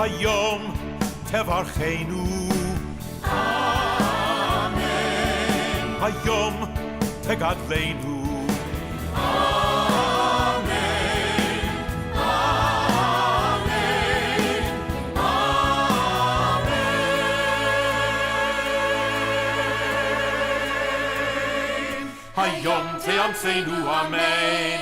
hayom tevarchenu. Amen. Hayom tegadlenu. Hayom te'amseinu, amen.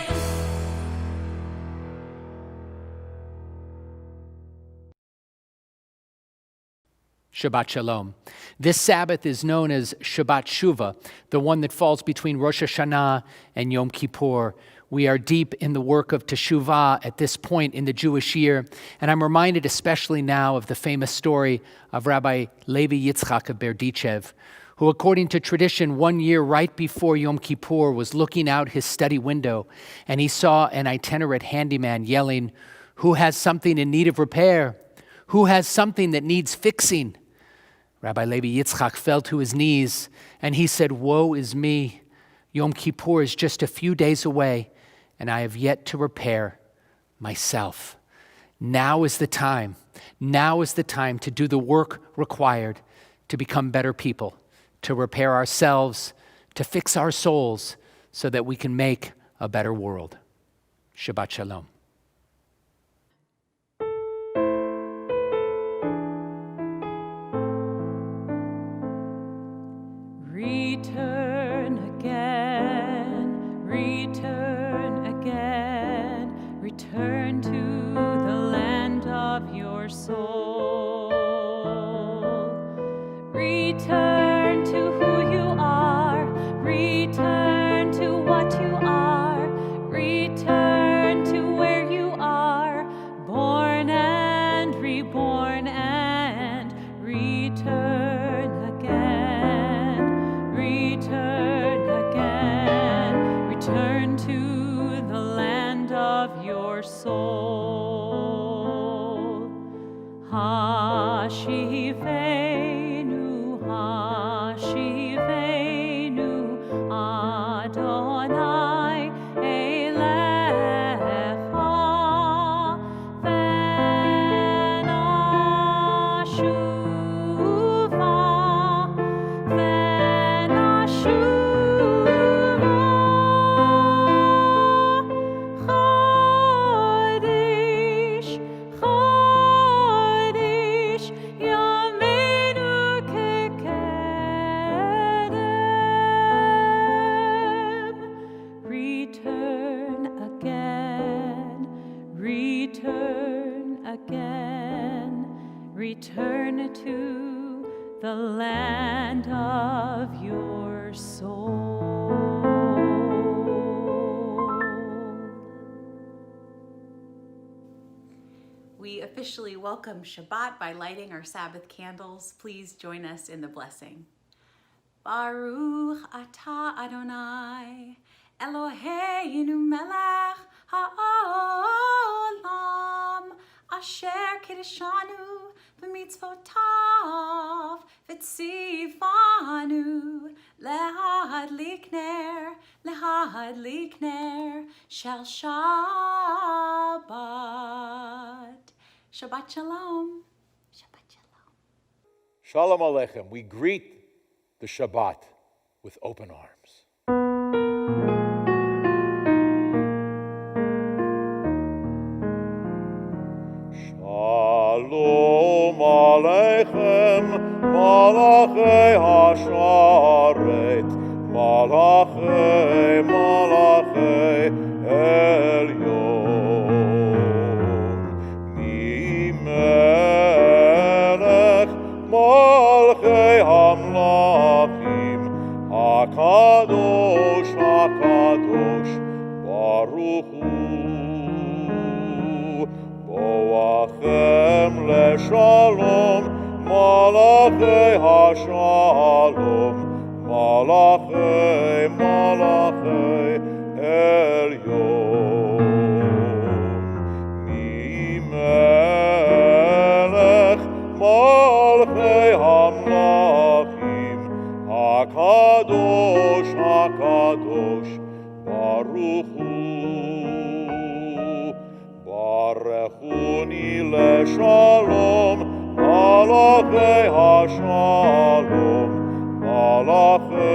Shabbat Shalom. This Sabbath is known as Shabbat Shuvah, the one that falls between Rosh Hashanah and Yom Kippur. We are deep in the work of Teshuvah at this point in the Jewish year, and I'm reminded especially now of the famous story of Rabbi Levi Yitzchak of Berdichev, who, according to tradition, 1 year right before Yom Kippur was looking out his study window, and he saw an itinerant handyman yelling, "Who has something in need of repair? Who has something that needs fixing?" Rabbi Levi Yitzchak fell to his knees, and he said, "Woe is me. Yom Kippur is just a few days away, and I have yet to repair myself. Now is the time. Now is the time to do the work required to become better people, to repair ourselves, to fix our souls so that we can make a better world." Shabbat Shalom. Return again, return again, return to the land of your soul. Return to who you are, return to what you are, return to where you are, born and reborn, and return again, return again, return to the land of your soul. Hashivenu, Hashivenu, Adonai Elecha, Venashuva, Venashuva, Chodesh, Chodesh, Yameinu kekedem. Return again, return again, return to the land of your soul. We officially welcome Shabbat by lighting our Sabbath candles. Please join us in the blessing. Baruch atah Adonai, Eloheinu melech ha'olam, asher kiddushanu b'mitzvotav v'tzivanu lehadlik ner shel Shabbat. Shabbat Shalom. Shabbat Shalom. Shalom Aleichem. We greet the Shabbat with open arms. Shalom Aleichem, Malachei Hasharet, Malachei Elyon, Mimelech Malchei Hamlachim, Hakadosh, Hakadosh, Baruch Hu, Boachem leShalom, Malachei Hashalom, Malachei Elyon, Mimelech Malchei Hamlachim, Hakadosh, Hakadosh, Baruch Hu, Barechuni לשלום, מלאכי השלום, מלאכי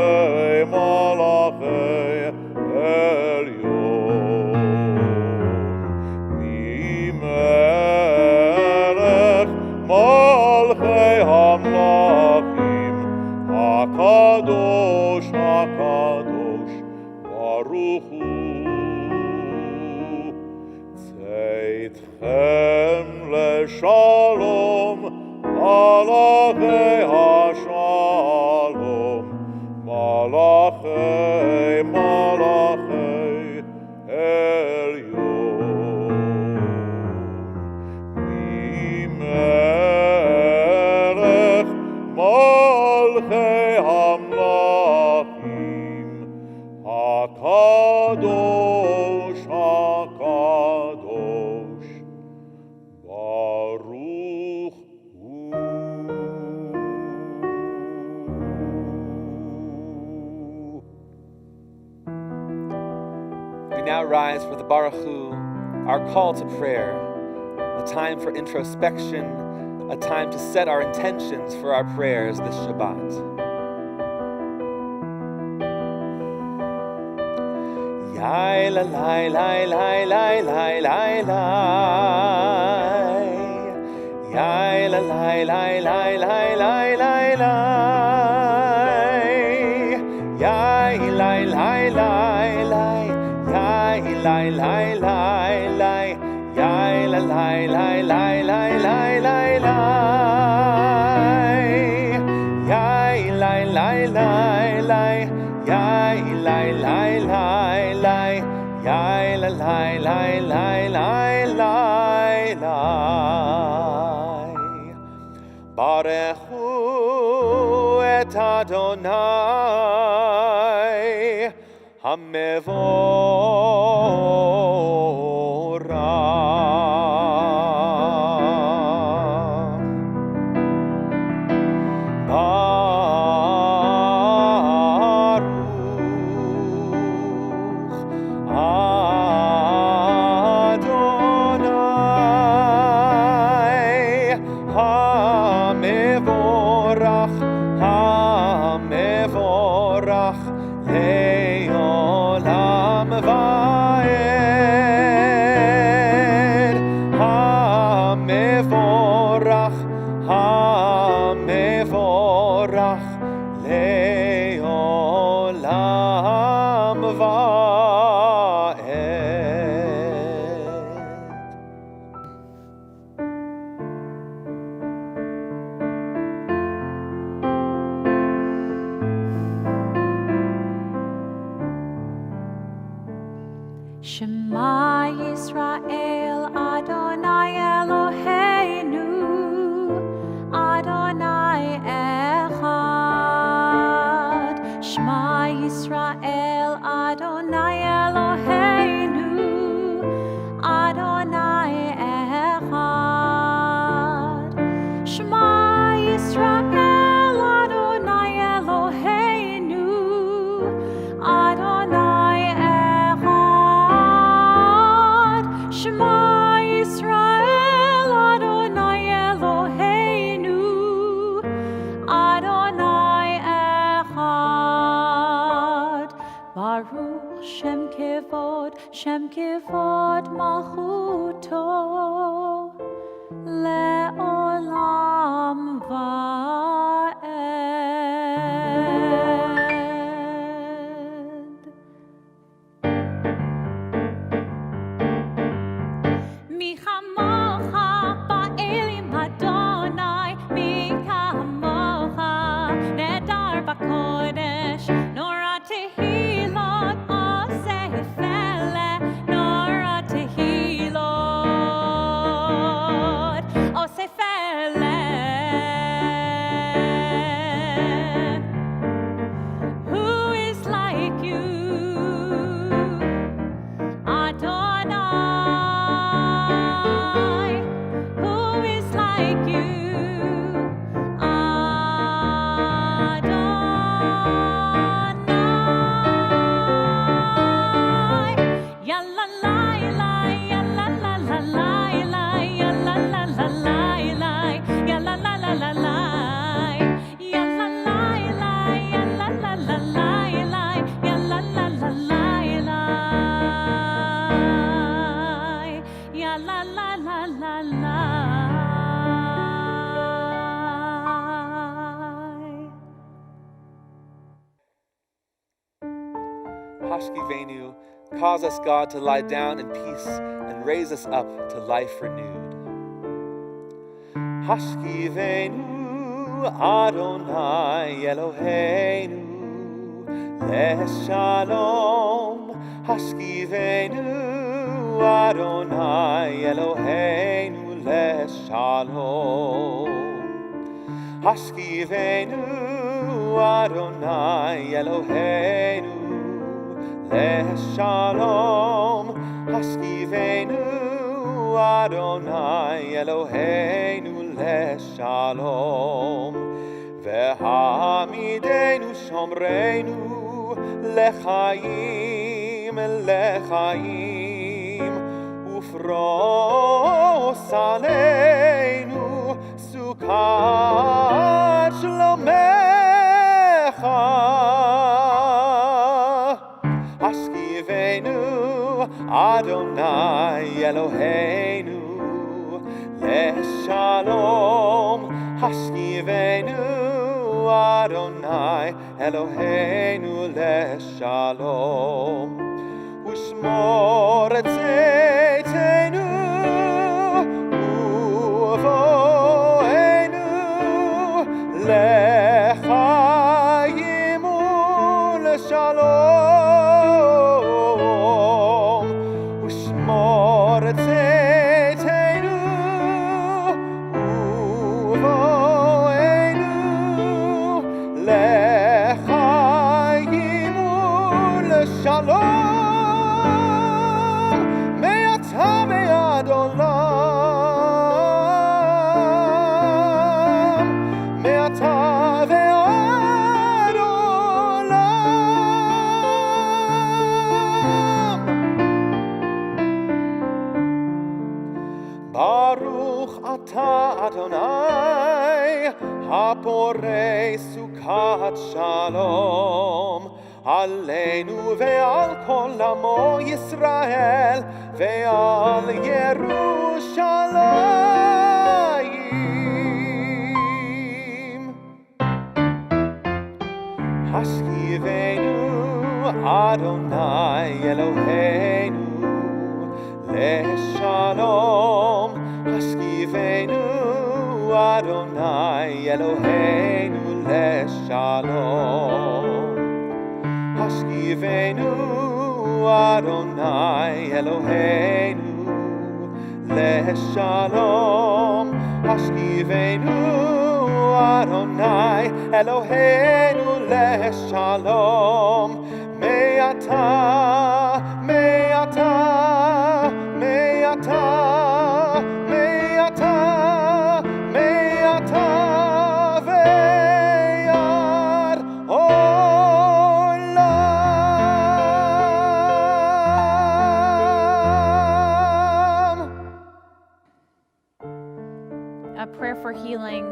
עליון. ממלך מלכי המלכים, הקדוש הקדוש ברוך הוא. צאתכם לשלום, מלאכי השלום, מלאכי עליון. ממלך מלכי המלכים, הקדוש הקדוש ברוך הוא. We now rise for the Baruch Hu, our call to prayer, a time for introspection, a time to set our intentions for our prayers this Shabbat. Yai la lai lai lai lai lai lai lai. Yai la lai lai lai lai lai lai lai. Yai lai lai lai lai. Yai lai lai lai lai. Yai la lai lai lai lai lai lai lai. Yai lai lai lai lai. Yai lai lai lai lai. Yai la lai lai lai lai lai lai. Barechu et Adonai Hamevorach, Hamevorach, Leolam Vaed. Hamevorach, Hamevorach, Leolam Vaed. Shema Yisrael, Adonai Eloheinu, Adonai Echad. Shema Yisrael, Adonai Eloheinu, Adonai Echad. Shema Yisrael, Adonai Eloheinu, Adonai Echad. Shema Yisrael, Adonai Eloheinu, Adonai Echad. Baruch Shem Kevod Malchuto, Le'olam Vaed. Mi chamocha ba'elim Adonai, mi kamocha nedar b'kodesh, nora tehilot oseh fele, nora tehilot oseh fele. Hashkivenu, cause us, God, to lie down in peace and raise us up to life renewed. Hashkivenu, Adonai Eloheinu, Leshalom. Hashkivenu, Adonai Eloheinu, Leshalom. Hashkivenu, Adonai Eloheinu, Leshalom. Hashkivenu, Adonai Eloheinu, Leshalom. Ve'hamidenu shomreinu lechaim, lechaim. Ufros aleinu sukat shlomecha. Hashkivenu, Adonai Eloheinu, Leshalom. Hashkivenu, Adonai Eloheinu, Leshalom. Ushmor tzeitzenu uvoenu lechayim uleshalom. Ushmor tzeitzenu uvoenu lechayim uleshalom. Baruch atah Adonai, haporei sukat shalom, aleinu ve'al kol amo Yisrael, ve'al Yerushalayim. Hashkivenu, Adonai Eloheinu, Leshalom. Hashkivenu, Adonai Eloheinu, Leshalom. Hashkivenu, Adonai Eloheinu, Leshalom. Hashkivenu, Adonai Eloheinu, Leshalom. Me'ata, me'ata, me'ata, me'ata, me'ata ve'ad olam. A prayer for healing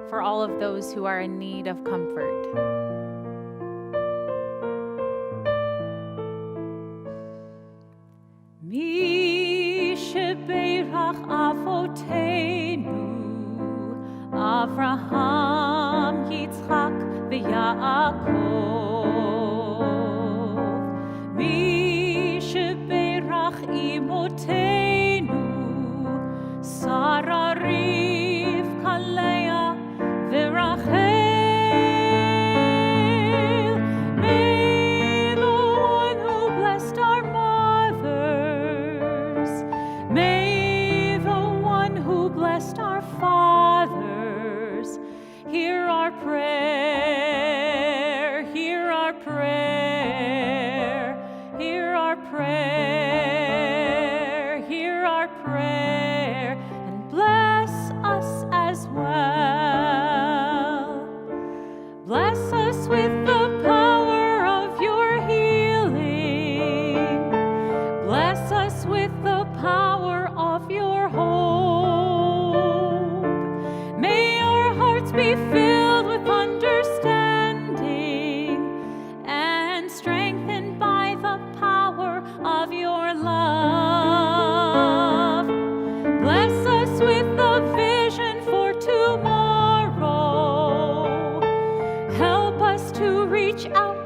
for all of those who are in need of comfort. Mi shebeirach avoteinu Avraham, Yitzchak, ve'Yaakov. Mi shebeirach imotenu Sarah, Rivka, Leah, ve'Rachel. May the one who blessed our mothers, may the one who blessed our fathers, hear our prayer, hear our prayer, hear our prayer, hear our prayer, and bless us as well. Bless us with the power of your healing. Bless us with the power of your hope. May our hearts be filled with understanding and strengthened by the power of your love. Bless us with the vision for tomorrow. Help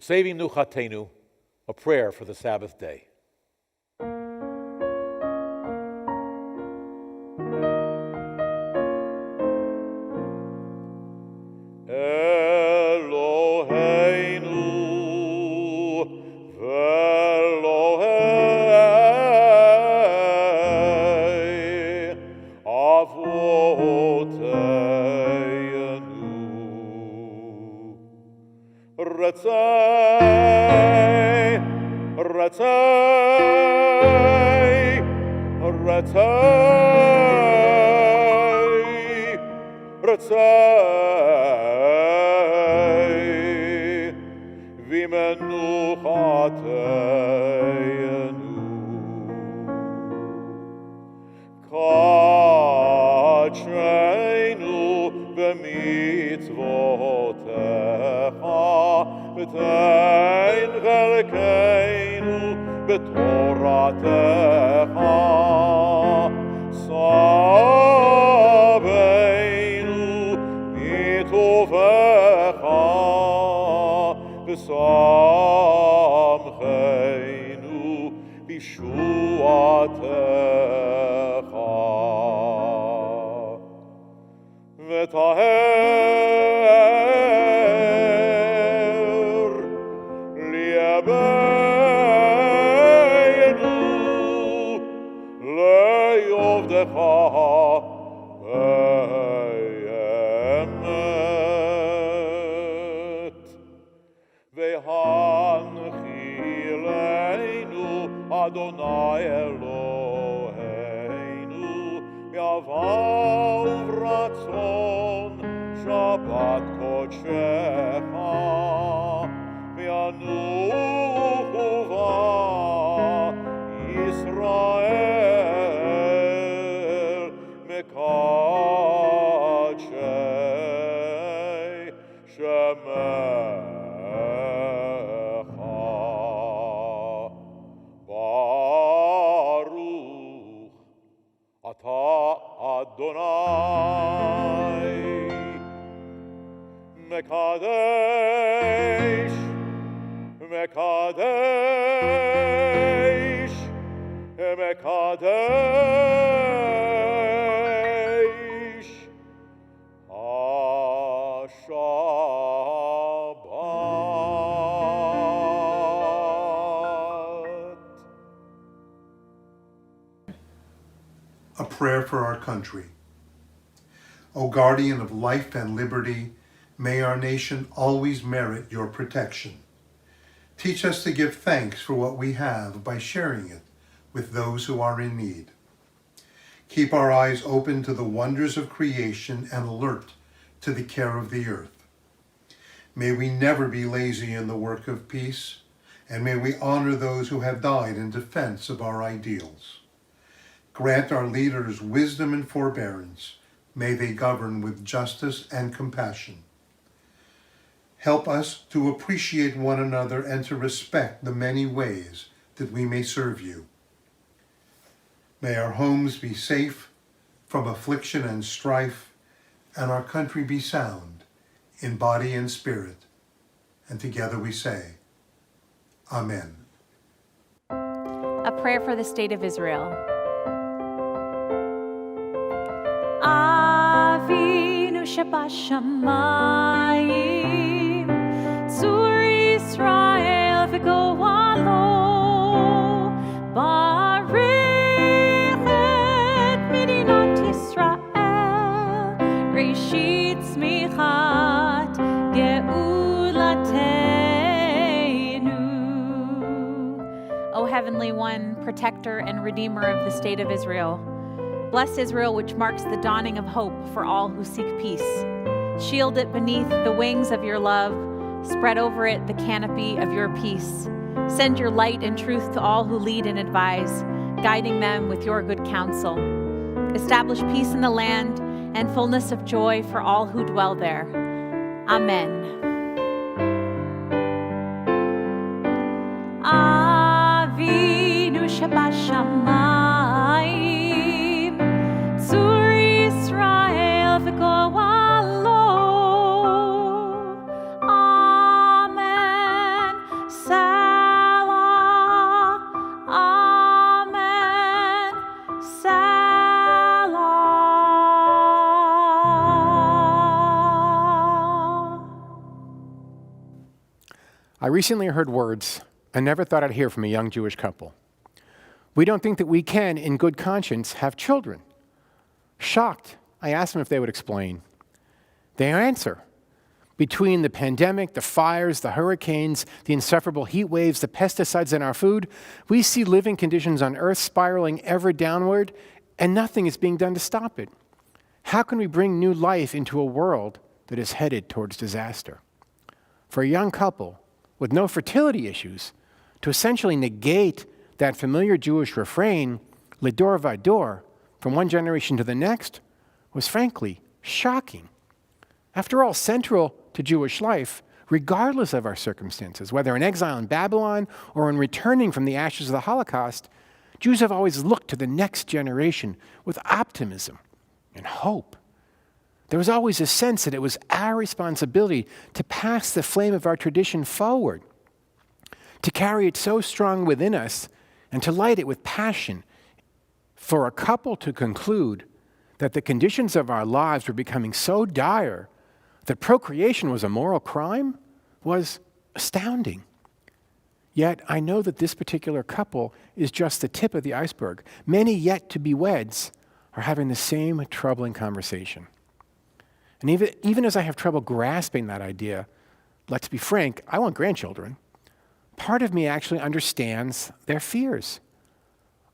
B'tsevim nuchatenu, a prayer for the Sabbath day. Adonai Eloheinu, Yavav Ratzon, Shabbat Kodshecha, V'yanuchu Yisrael, Mekadshei Shemecha. Adonai Mekadesh, Mekadesh, Mekadesh, HaShabbat. A prayer for our country. O guardian of life and liberty, may our nation always merit your protection. Teach us to give thanks for what we have by sharing it with those who are in need. Keep our eyes open to the wonders of creation and alert to the care of the earth. May we never be lazy in the work of peace, and may we honor those who have died in defense of our ideals. Grant our leaders wisdom and forbearance. May they govern with justice and compassion. Help us to appreciate one another and to respect the many ways that we may serve you. May our homes be safe from affliction and strife, and our country be sound in body and spirit. And together we say, Amen. A prayer for the state of Israel. Avinu Shabashamayim, Tzur Yisrael v'goalo, Barich et Medinat Yisrael, Reshit Tzmichat Geulateinu. O Heavenly One, Protector and Redeemer of the state of Israel, bless Israel, which marks the dawning of hope for all who seek peace. Shield it beneath the wings of your love. Spread over it the canopy of your peace. Send your light and truth to all who lead and advise, guiding them with your good counsel. Establish peace in the land and fullness of joy for all who dwell there. Amen. Avinu Shabashamayim, Tzur Yisrael v'goalo. Amen. I recently heard words I never thought I'd hear from a young Jewish couple. We don't think that we can, in good conscience, have children. Shocked, I asked them if they would explain. They answer. Between the pandemic, the fires, the hurricanes, the insufferable heat waves, the pesticides in our food, we see living conditions on Earth spiraling ever downward, and nothing is being done to stop it. How can we bring new life into a world that is headed towards disaster? For a young couple with no fertility issues, to essentially negate that familiar Jewish refrain, Lidor Vador, from one generation to the next, was frankly shocking. After all, central to Jewish life, regardless of our circumstances, whether in exile in Babylon or in returning from the ashes of the Holocaust, Jews have always looked to the next generation with optimism and hope. There was always a sense that it was our responsibility to pass the flame of our tradition forward, to carry it so strong within us and to light it with passion. For a couple to conclude that the conditions of our lives were becoming so dire that procreation was a moral crime was astounding. Yet I know that this particular couple is just the tip of the iceberg. Many yet to be weds are having the same troubling conversation. And even as I have trouble grasping that idea, let's be frank, I want grandchildren. Part of me actually understands their fears.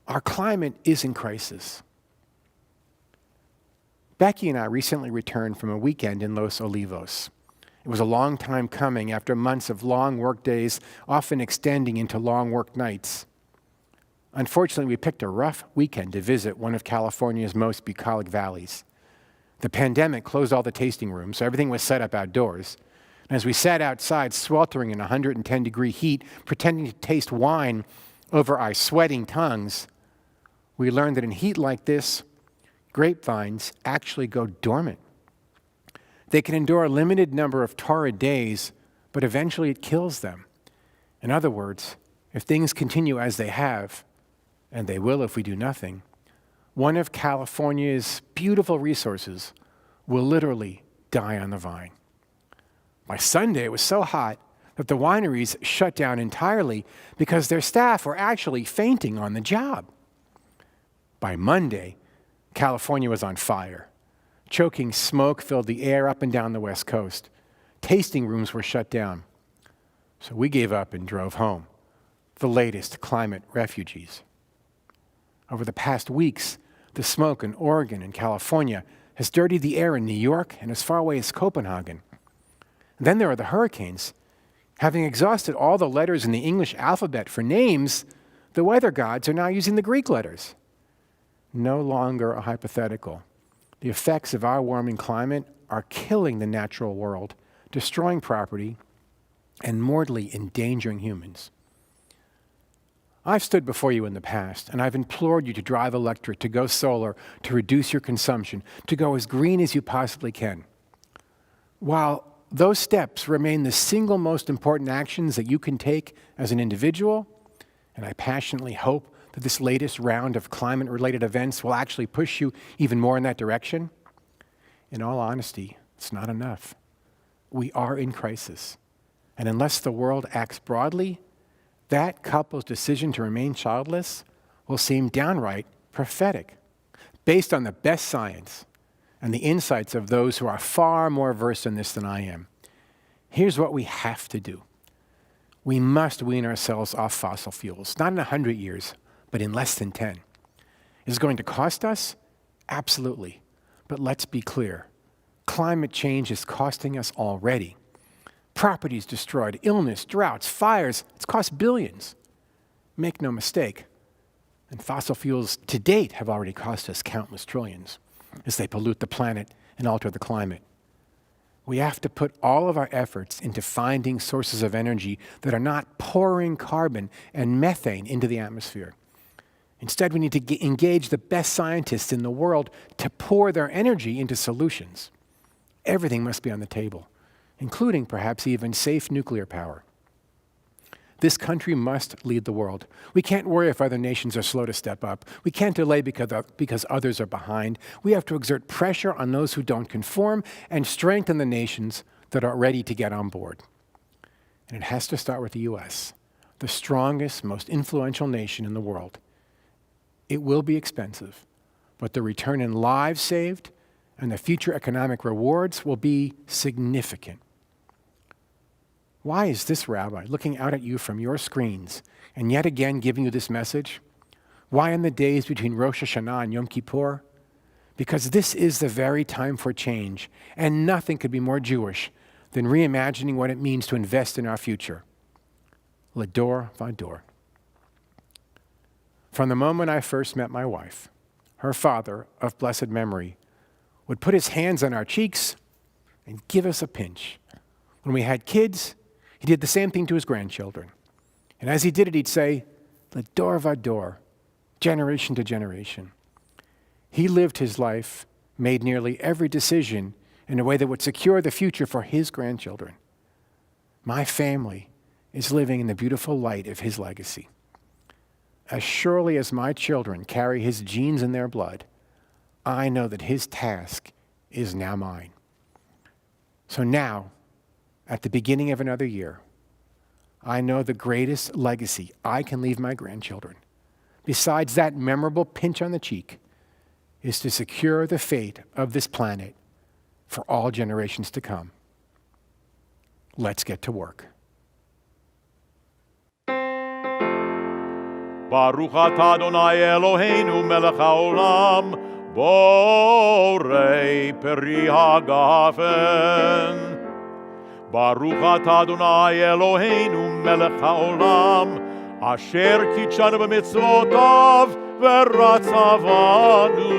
Our climate is in crisis. Becky and I recently returned from a weekend in Los Olivos. It was a long time coming after months of long work days, often extending into long work nights. Unfortunately, we picked a rough weekend to visit one of California's most bucolic valleys. The pandemic closed all the tasting rooms, so everything was set up outdoors. And as we sat outside, sweltering in 110-degree heat, pretending to taste wine over our sweating tongues, we learned that in heat like this, grapevines actually go dormant. They can endure a limited number of torrid days, but eventually it kills them. In other words, if things continue as they have, and they will if we do nothing, one of California's beautiful resources will literally die on the vine. By Sunday, it was so hot that the wineries shut down entirely because their staff were actually fainting on the job. By Monday, California was on fire. Choking smoke filled the air up and down the West Coast. Tasting rooms were shut down. So we gave up and drove home, the latest climate refugees. Over the past weeks, the smoke in Oregon and California has dirtied the air in New York and as far away as Copenhagen. Then there are the hurricanes. Having exhausted all the letters in the English alphabet for names, the weather gods are now using the Greek letters. No longer a hypothetical. The effects of our warming climate are killing the natural world, destroying property, and mortally endangering humans. I've stood before you in the past, and I've implored you to drive electric, to go solar, to reduce your consumption, to go as green as you possibly can. While those steps remain the single most important actions that you can take as an individual, and I passionately hope that this latest round of climate-related events will actually push you even more in that direction, in all honesty, it's not enough. We are in crisis. And unless the world acts broadly, that couple's decision to remain childless will seem downright prophetic, based on the best science and the insights of those who are far more versed in this than I am. Here's what we have to do. We must wean ourselves off fossil fuels, not in 100 years, but in less than 10. Is it going to cost us? Absolutely. But let's be clear. Climate change is costing us already. Properties destroyed, illness, droughts, fires, it's cost billions. Make no mistake, and fossil fuels to date have already cost us countless trillions as they pollute the planet and alter the climate. We have to put all of our efforts into finding sources of energy that are not pouring carbon and methane into the atmosphere. Instead, we need to engage the best scientists in the world to pour their energy into solutions. Everything must be on the table, including perhaps even safe nuclear power. This country must lead the world. We can't worry if other nations are slow to step up. We can't delay because others are behind. We have to exert pressure on those who don't conform and strengthen the nations that are ready to get on board. And it has to start with the U.S., the strongest, most influential nation in the world. It will be expensive, but the return in lives saved and the future economic rewards will be significant. Why is this rabbi looking out at you from your screens and yet again giving you this message? Why in the days between Rosh Hashanah and Yom Kippur? Because this is the very time for change, and nothing could be more Jewish than reimagining what it means to invest in our future. Lador vador. From the moment I first met my wife, her father, of blessed memory, would put his hands on our cheeks and give us a pinch. When we had kids, he did the same thing to his grandchildren. And as he did it, he'd say, Lador vador, generation to generation. He lived his life, made nearly every decision in a way that would secure the future for his grandchildren. My family is living in the beautiful light of his legacy. As surely as my children carry his genes in their blood, I know that his task is now mine. So now, at the beginning of another year, I know the greatest legacy I can leave my grandchildren, besides that memorable pinch on the cheek, is to secure the fate of this planet for all generations to come. Let's get to work. Baruch atah Adonai Eloheinu melech haolam, borei peri hagafen. Baruch atah Adonai Eloheinu melech haolam, asher kitshanu b'mitzvotav v'ratzavanu,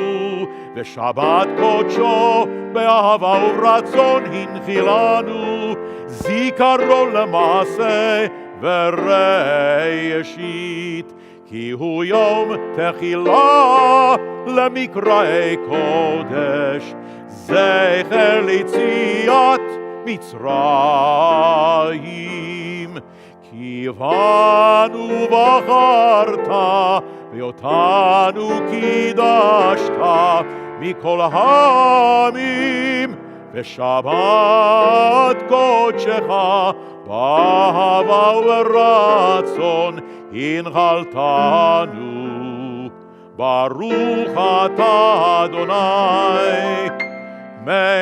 v'shabbat kodsho be'ahava u'ratzon hinchilanu, zikaron lema'aseh v'reishit. כי הוא יום תחילה למקראי קודש, זכר ליציאת מצרים. כי בנו בחרת ואותנו קידשת מכל העמים, ושבת קודשך באהבה וברצון הנחלתנו. ברוך אתה אדוני מקדש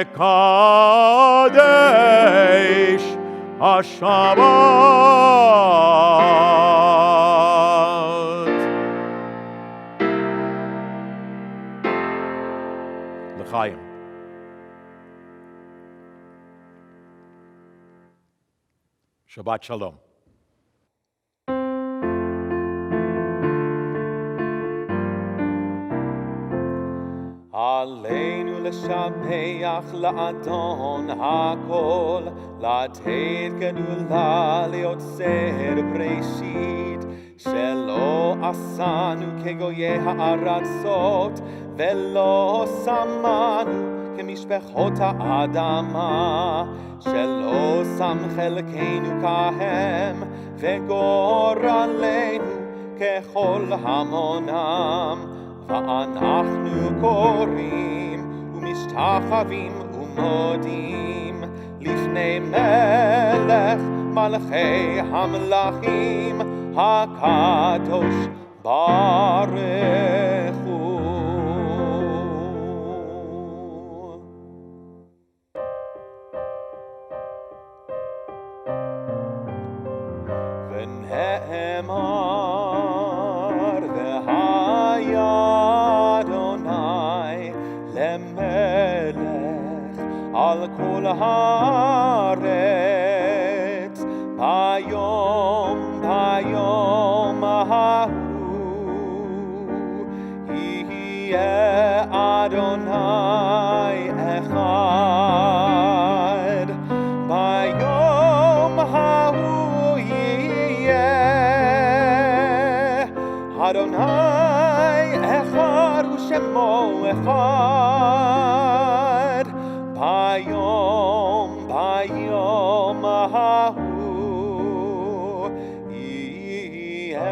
השבת. לחיים. Shabbat Shalom. עלינו לשבח לאדון הכל, לתת גדולה ליוצר בראשית, שלא עשנו כגויי הארצות, ולא שמנו כמשפחות האדמה, שלא שם חלקנו כהם, וגורלנו ככל המונם. ואנחנו קוראים ומשתחווים ומודים לפני מלך מלכי המלכים הקדוש ברוך הוא. ונאמר והיה למלך על כל הארץ, ביום ההוא יהיה אדוני אחד, ביום ההוא יהיה אדוני אחד ושמו אחד, ביום ההוא יהיה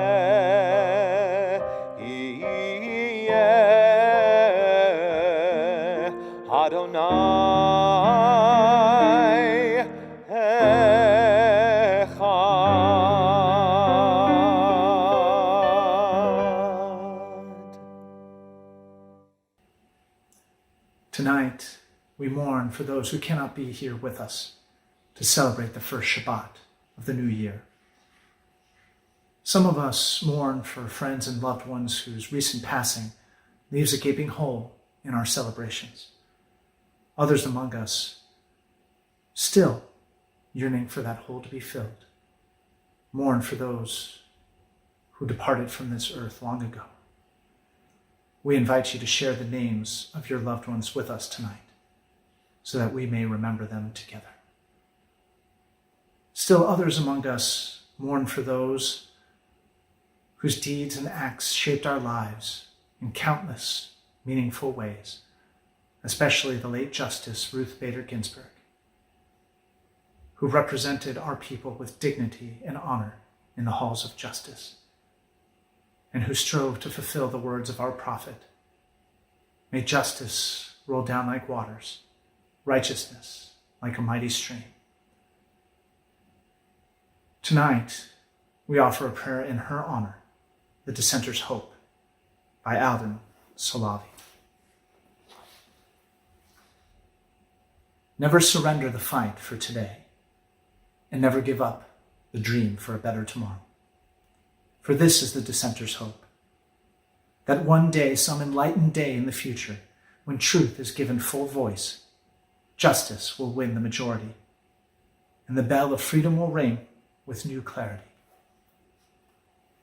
אדוני אחד. for those who cannot be here with us to celebrate the first Shabbat of the new year. Some of us mourn for friends and loved ones whose recent passing leaves a gaping hole in our celebrations. Others among us still yearning for that hole to be filled, mourn for those who departed from this earth long ago. We invite you to share the names of your loved ones with us tonight, so that we may remember them together. Still others among us mourn for those whose deeds and acts shaped our lives in countless meaningful ways, especially the late Justice Ruth Bader Ginsburg, who represented our people with dignity and honor in the halls of justice, and who strove to fulfill the words of our prophet. May justice roll down like waters, righteousness like a mighty stream. Tonight, we offer a prayer in her honor, The Dissenter's Hope, by Alden Solavi. Never surrender the fight for today, and never give up the dream for a better tomorrow. For this is the dissenter's hope, that one day, some enlightened day in the future, when truth is given full voice, justice will win the majority, and the bell of freedom will ring with new clarity.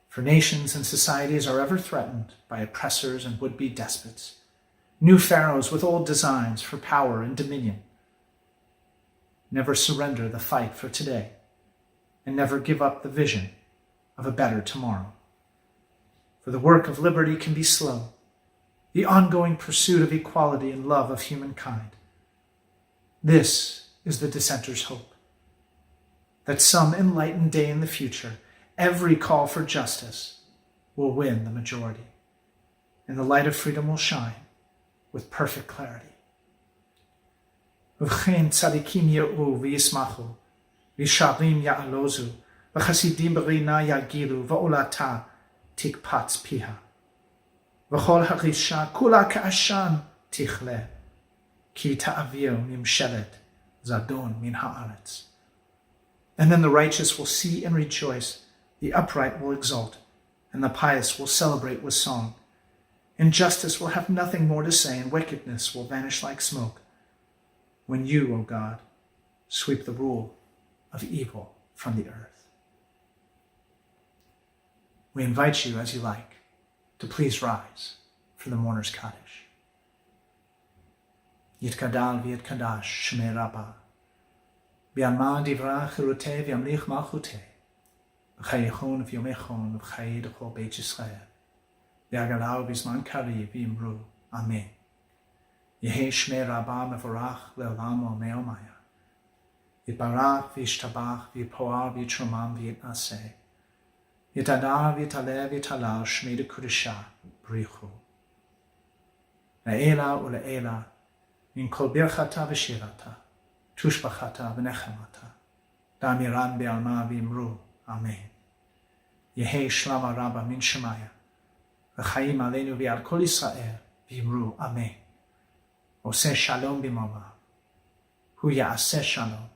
For nations and societies are ever threatened by oppressors and would-be despots, new pharaohs with old designs for power and dominion. Never surrender the fight for today, and never give up the vision of a better tomorrow. For the work of liberty can be slow, the ongoing pursuit of equality and love of humankind. This is the dissenter's hope, that some enlightened day in the future, every call for justice will win the majority, and the light of freedom will shine with perfect clarity. V'chein tzadikim ye'u v'yismachu, v'sharim ya'alozu, v'chasidim b'rina yagilu, v'olata tikpatz piha. V'chol ha'risha kula ka'ashan tichle, ki ta'avir nimshelet zadon min ha'aretz. And then the righteous will see and rejoice, the upright will exult, and the pious will celebrate with song. Injustice will have nothing more to say, and wickedness will vanish like smoke, when you, O God, sweep the rule of evil from the earth. We invite you, as you like, to please rise for the mourner's Kaddish. Yitkadal v'yitkadash shmei Rabbah, v'yalma divra chirutei v'yamlich malchutei, v'chayechon v'yomechon v'chayi d'chol Beit Yisrael, v'yagalau v'zman kari v'yimru, Amen. Yehi shmei Rabbah mevorach le'olam me'omaya. Yitbarach v'yishtabach v'yipoar v'yitromam v'yitnaseh. Yitadar v'yitaleh v'yitalal shmei d'kudisha b'richu. Le'ela u'le'ela min kol birchata v'shirata tushbachata v'nechemata da'amiran be'alma v'yimru. Amen. Yehi shlama Rabbah min shemaya v'chayim aleinu v'yal kol Yisrael v'yimru. Amen. Oseh shalom b'mama, hu ya'aseh shalom,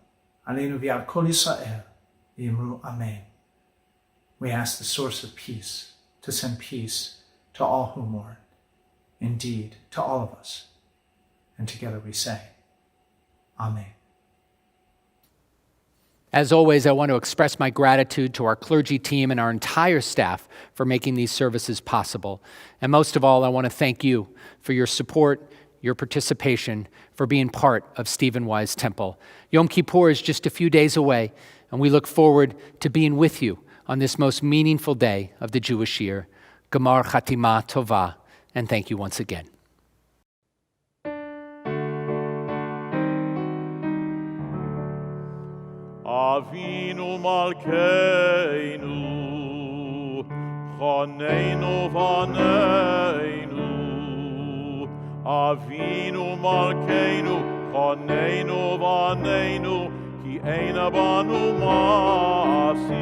aleinu v'yal kol Yisrael, v'yimru amen. We ask the source of peace to send peace to all who mourn, indeed to all of us. And together we say, Amen. As always, I want to express my gratitude to our clergy team and our entire staff for making these services possible. And most of all, I want to thank you for your support, your participation, for being part of Stephen Wise Temple. Yom Kippur is just a few days away, and we look forward to being with you on this most meaningful day of the Jewish year. Gamar Chatima Tova, and thank you once again. Avinu Malkeinu, Choneinu Vaneinu. Avinu Malkeinu, Choneinu Vaneinu, Ki Eina Banu Masim.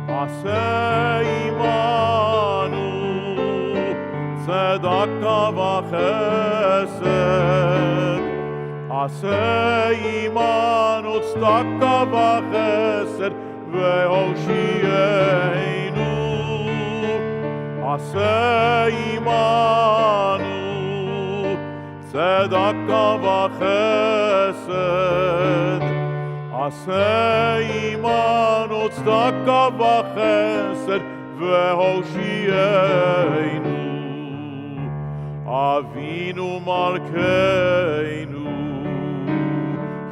Aseh Imanu, Tzedakta V'Chesed, עשה עמנו צדקה וחסד והושיענו. עשה עמנו צדקה וחסד. עשה עמנו צדקה וחסד והושיענו. אבינו מלכנו,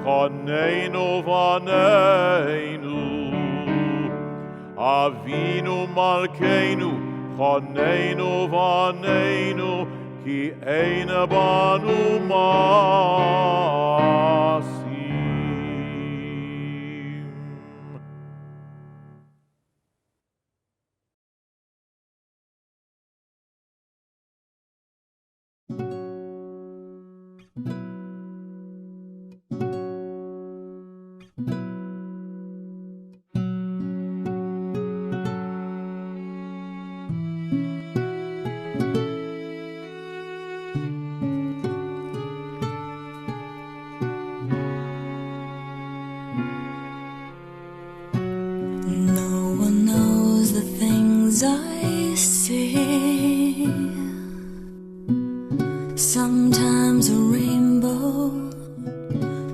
חוננו בנינו. אבינו מלכנו, חוננו בנינו, כי אין בנו מעשים. I see sometimes a rainbow,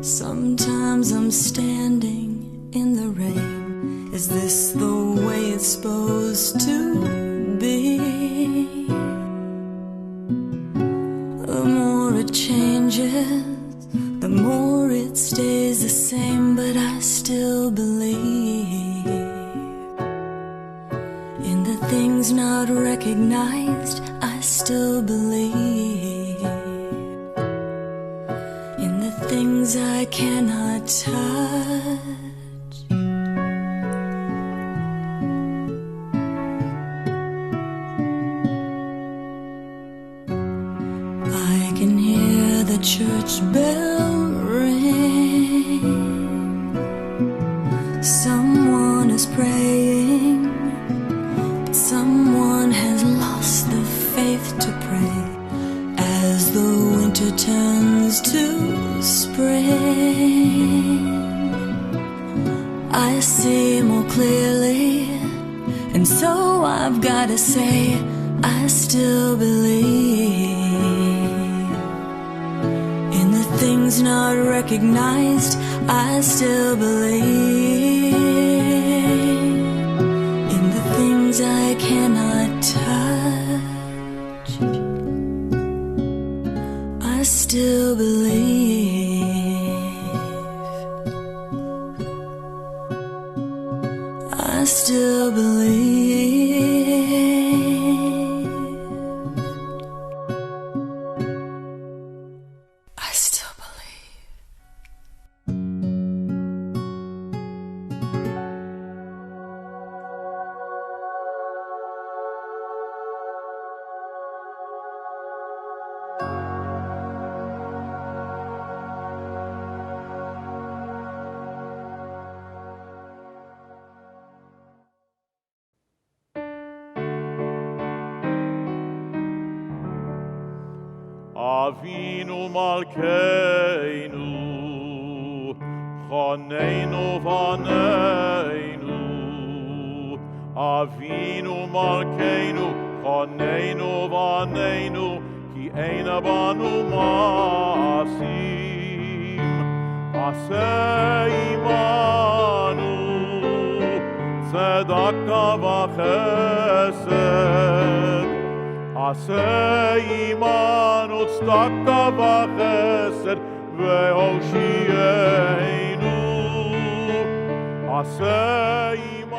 sometimes I'm standing in the rain. Is this the way it's supposed to be? The more it changes, the more it stays the same, but I still believe things not recognized. I still believe in the things I cannot touch. I can hear the church bell ring. Someone is praying. Someone has lost the faith to pray. As the winter turns to spring, I see more clearly, and so I've got to say, I still believe in the things not recognized. I still believe I cannot touch. I still believe. I still believe. I still believe. Avinu Malkeinu, Choneinu Vaneinu. Avinu Malkeinu, Choneinu Vaneinu, Ki ein banu masim. Aseh imanu, Tzedakah v'chesed. Aseh imanu, Tzedakah v'chesed, ve'hoshienu. Aseh imanu.